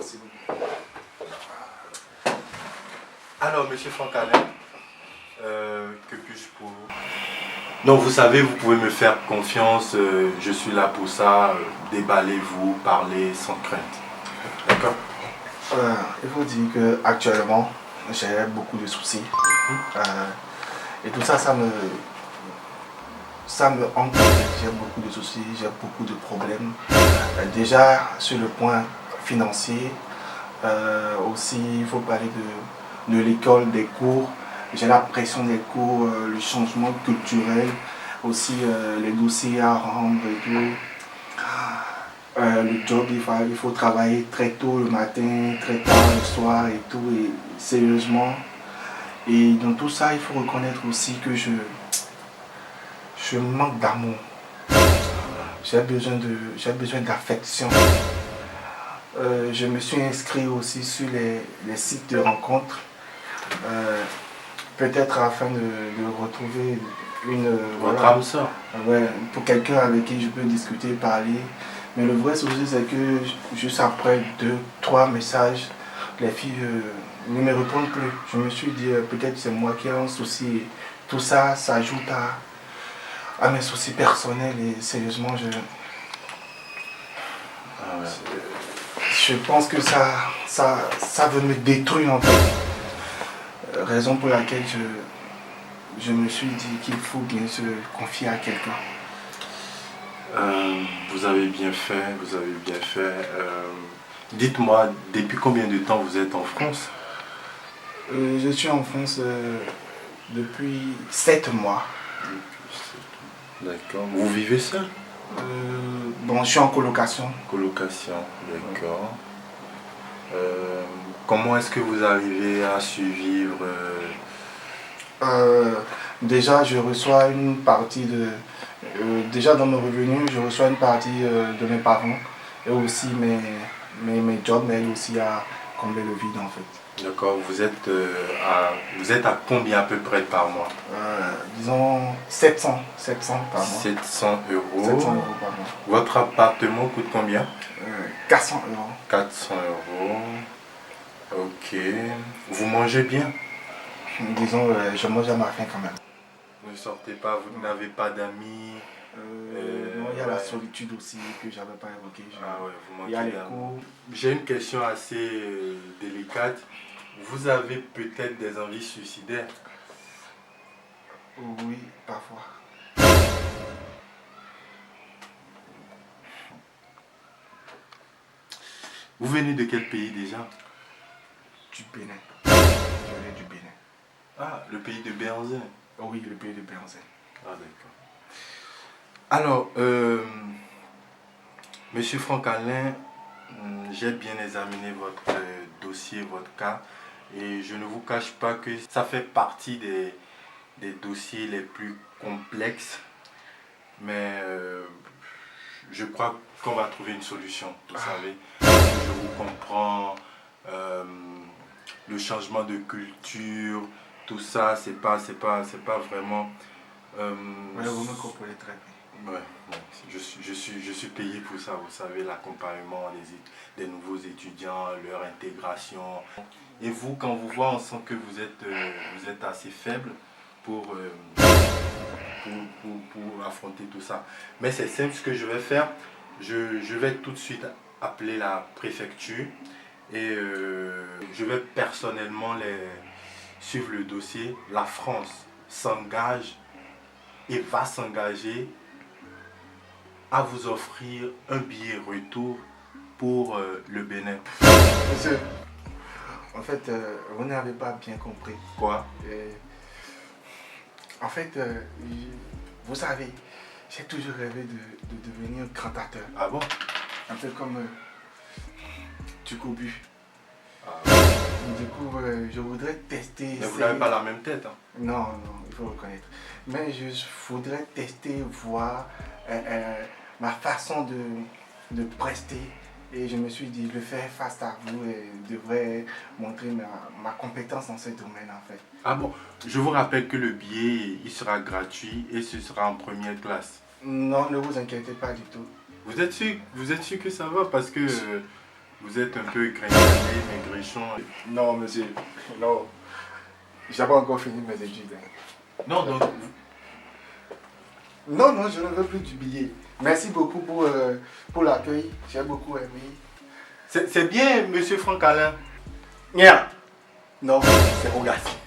s'il vous plaît. Alors, monsieur Franck Alain, que puis-je pour vous? Donc, vous savez, vous pouvez me faire confiance, je suis là pour ça, déballez-vous, parlez sans crainte. D'accord? Il faut dire qu'actuellement, j'ai beaucoup de soucis. Et tout ça, ça me hante. J'ai beaucoup de soucis, j'ai beaucoup de problèmes. Déjà, sur le point financier, aussi, il faut parler de l'école, des cours. J'ai la pression des cours, le changement culturel, aussi les dossiers à rendre et tout. Le job, il faut travailler très tôt le matin, très tard le soir et tout, et sérieusement. Et dans tout ça, il faut reconnaître aussi que je manque d'amour. J'ai besoin d'affection. Je me suis inscrit aussi sur les sites de rencontres. Peut-être afin de retrouver Votre âme sœur. Ouais, pour quelqu'un avec qui je peux discuter, parler. Mais le vrai souci, c'est que juste après 2-3 messages, les filles ne me répondent plus. Je me suis dit, peut-être c'est moi qui ai un souci. Tout ça s'ajoute à mes soucis personnels et sérieusement, je pense que ça veut me détruire en fait. Raison pour laquelle je me suis dit qu'il faut bien se confier à quelqu'un. Vous avez bien fait, vous avez bien fait. Dites-moi, depuis combien de temps vous êtes en France? Je suis en France depuis 7 mois. D'accord. Vous vivez seul? Bon, je suis en colocation. Colocation, d'accord. Comment est-ce que vous arrivez à survivre? Déjà, je reçois une partie déjà dans mes revenus, je reçois une partie de mes parents et aussi mes jobs m'aident aussi à combler le vide en fait. D'accord, vous êtes à combien à peu près par mois? Disons 700 par mois. 700 euros. 700 euros par mois. Votre appartement coûte combien? 400 euros. 400 euros. Ok. Vous mangez bien? Disons, je mange à ma faim quand même. Vous ne sortez pas, vous n'avez pas d'amis? Non, il y a la solitude aussi que je n'avais pas évoquée. Vous il y a les d'amis. cours. J'ai une question assez délicate. Vous avez peut-être des envies suicidaires? Oui, parfois. Vous venez de quel pays déjà? Du Bénin. Je viens du Bénin. Ah, le pays de Béhanzin. Oh oui, le pays de Béhanzin. Ah, d'accord. Alors, monsieur Franck Alain, j'ai bien examiné votre dossier, votre cas, et je ne vous cache pas que ça fait partie des dossiers les plus complexes, mais je crois qu'on va trouver une solution, vous savez. Je vous comprends, le changement de culture, tout ça, c'est pas vraiment... Oui, vous me comprenez très bien. Ouais, je suis payé pour ça, vous savez, l'accompagnement des nouveaux étudiants, leur intégration. Et vous, quand vous voyez, on sent que vous êtes assez faible pour affronter tout ça. Mais c'est simple, ce que je vais faire, je vais tout de suite appeler la préfecture et je vais personnellement suivre le dossier. La France s'engage et va s'engager à vous offrir un billet retour pour le Bénin. Monsieur, en fait, vous n'avez pas bien compris. Quoi? En fait, vous savez, j'ai toujours rêvé de devenir cantateur. Ah bon? Un peu comme Tucobu. Ah. Du coup, je voudrais tester... Mais vous n'avez pas la même tête, hein? Non, il faut reconnaître. Mais je voudrais tester, voir ma façon de prester. Et je me suis dit, le faire face à vous devrait montrer ma compétence dans ce domaine en fait. Ah bon? Je vous rappelle que le billet, il sera gratuit et ce sera en première classe. Non, ne vous inquiétez pas du tout. Vous êtes sûr que ça va? Parce que Vous êtes un peu gringalet, maigrichon. Non, monsieur, non. J'ai pas encore fini mes études. Non, donc... Non, non, je ne veux plus du billet. Merci beaucoup pour l'accueil. J'ai beaucoup aimé. C'est bien, monsieur Franck Alain. Non, c'est Rogassi.